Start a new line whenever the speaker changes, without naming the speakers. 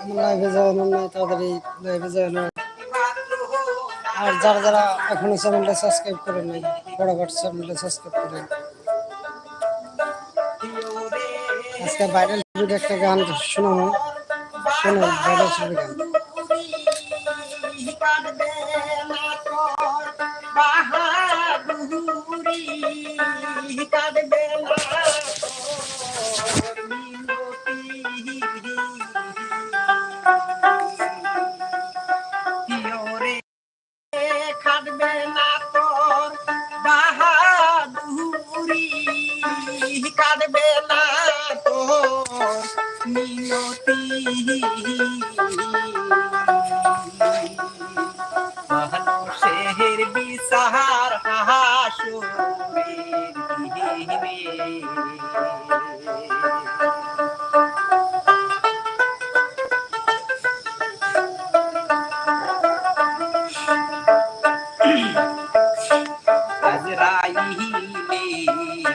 আমার লাইভে যাওয়ানো নাই তাড়াতাড়ি লাইভে যাওয়ানো। আর যারা যারা এখনো চ্যানেলটা সাবস্ক্রাইব করেন নাই ফটাফট চ্যানেলটা সাবস্ক্রাইব করেন। আজকে ভাইরাল ছবির একটা গান শোনানো, শোনেন ভাইরাল ছবির গান।
খাটবে না তোর বাহাদুরি, কাটবে না তোর মিনতি, মানুষের বিচার হাসুরের দিনে